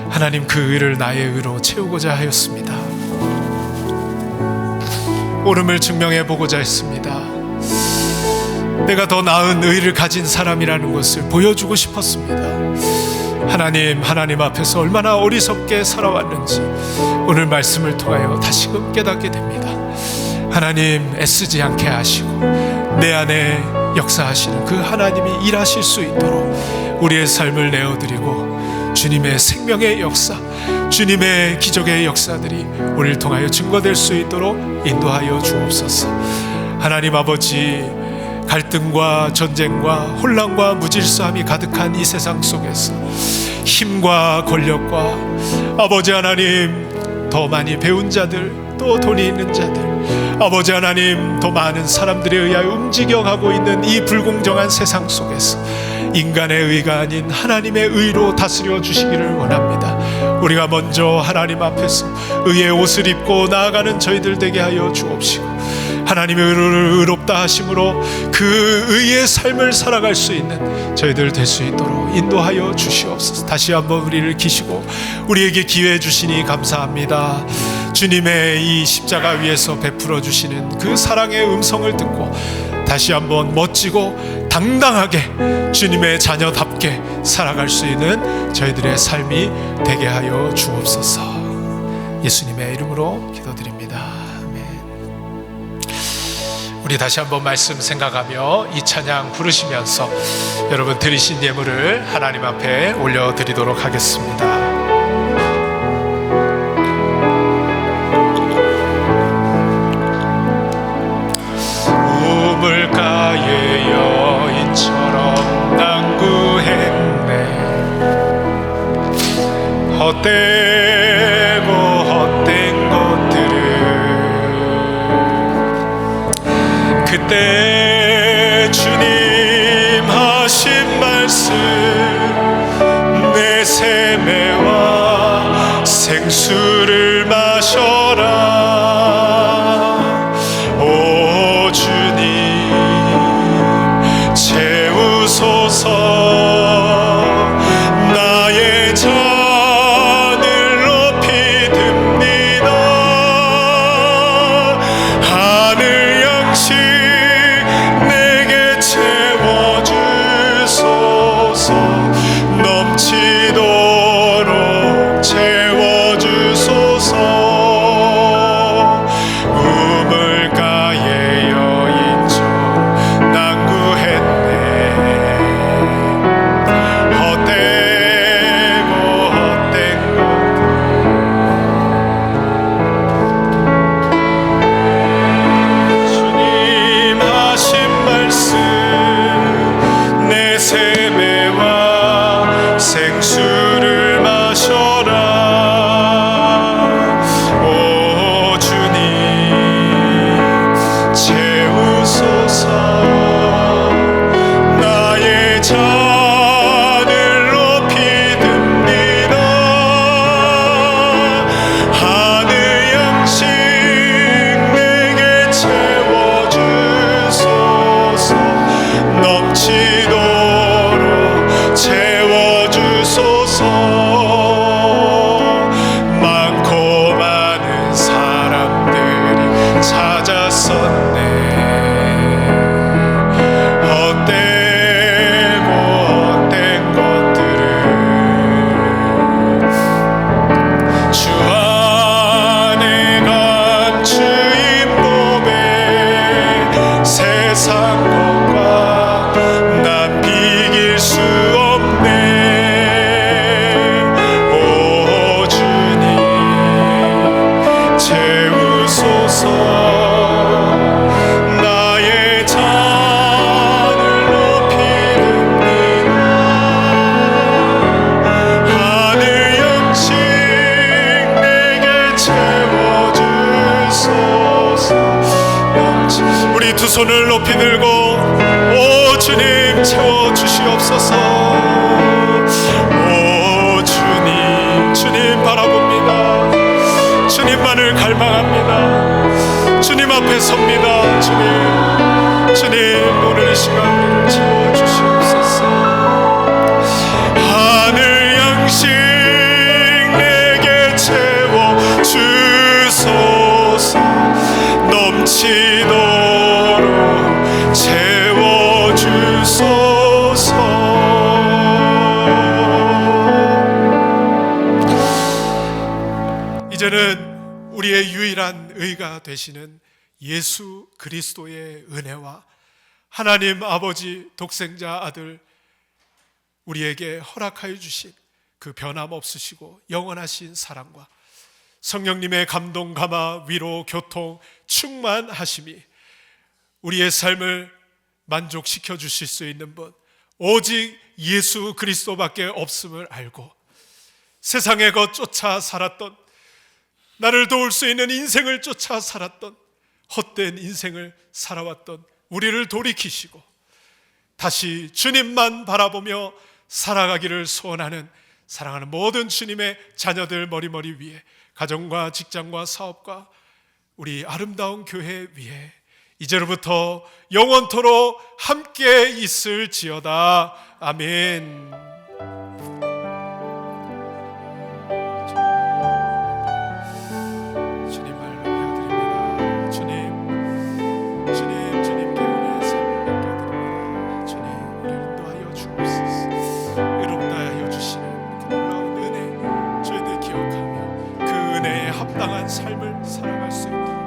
하나님, 그 의를 나의 의로 채우고자 하였습니다. 옳음을 증명해 보고자 했습니다. 내가 더 나은 의를 가진 사람이라는 것을 보여주고 싶었습니다. 하나님 앞에서 얼마나 어리석게 살아왔는지 오늘 말씀을 통하여 다시금 깨닫게 됩니다. 하나님, 애쓰지 않게 하시고 내 안에 역사하시는 그 하나님이 일하실 수 있도록 우리의 삶을 내어드리고 주님의 생명의 역사, 주님의 기적의 역사들이 우리를 통하여 증거될 수 있도록 인도하여 주옵소서. 하나님 아버지, 갈등과 전쟁과 혼란과 무질서함이 가득한 이 세상 속에서 힘과 권력과 아버지 하나님, 더 많이 배운 자들, 또 돈이 있는 자들, 아버지 하나님, 더 많은 사람들에 의하여 움직여가고 있는 이 불공정한 세상 속에서 인간의 의가 아닌 하나님의 의로 다스려 주시기를 원합니다. 우리가 먼저 하나님 앞에서 의의 옷을 입고 나아가는 저희들 되게 하여 주옵시고, 하나님의 의를 의롭다 하심으로 그 의의 삶을 살아갈 수 있는 저희들 될 수 있도록 인도하여 주시옵소서. 다시 한번 우리를 기시고 우리에게 기회 주시니 감사합니다. 주님의 이 십자가 위에서 베풀어 주시는 그 사랑의 음성을 듣고 다시 한번 멋지고 당당하게 주님의 자녀답게 살아갈 수 있는 저희들의 삶이 되게 하여 주옵소서. 예수님의 이름으로 기도드립니다. 아멘. 우리 다시 한번 말씀 생각하며 이 찬양 부르시면서 여러분 드리신 예물을 하나님 앞에 올려드리도록 하겠습니다. 우물가의 여인처럼 난구했네. 헛되고 헛된 것들을 그때 주님 하신 말씀 내 세매와 생수를 마셔라. 오 주님 채우소서. 나의 잔을 높이 듭니다. 하늘 양식 내게 채워주소서. 넘치도록 채워주소서. 우물가의 여인처럼 난구했네. 헛되고 헛된 것 주님 하신 말씀 내 세매와 생수를 마셔라. 오 주님 채우소서. 나의 잔을 높이 듭니다. 하늘 양식 내게 채워주소서. 넘치도록 채워주소서. 많고 많은 사람들이 찾았었네. 헛되고 헛된 것들을 주 안에 감추인 몸에 세상 것과 난 비길 수 없네. 오 주님 채우소서. 나의 잔을 높이 듭니다. 하늘 양식 내게 채워주소서. 우리 두 손을 높이 들고 오 주님 채워주시옵소서. 오 주님, 주님 바라봅니다. 주님만을 갈망합니다. 주님 앞에 섭니다. 주님 오늘 이 시간 우리를 채워주시옵소서. 하늘 양식 내게 채워주소서. 넘치도록 채워주소서. 이제는 우리의 유일한 의가 되시는 예수 그리스도의 은혜와 하나님 아버지 독생자 아들 우리에게 허락하여 주신 그 변함없으시고 영원하신 사랑과 성령님의 감동, 감화, 위로, 교통, 충만하심이 우리의 삶을 만족시켜 주실 수 있는 분 오직 예수 그리스도밖에 없음을 알고 세상의 것 쫓아 살았던, 나를 도울 수 있는 인생을 쫓아 살았던, 헛된 인생을 살아왔던 우리를 돌이키시고 다시 주님만 바라보며 살아가기를 소원하는 사랑하는 모든 주님의 자녀들 머리머리 위에, 가정과 직장과 사업과 우리 아름다운 교회 위에 이제로부터 영원토록 함께 있을지어다. 아멘. 주님을 높여드립니다. 주님께 우리의 삶을 은혜에 합당한 삶을 살아갈 수 있도록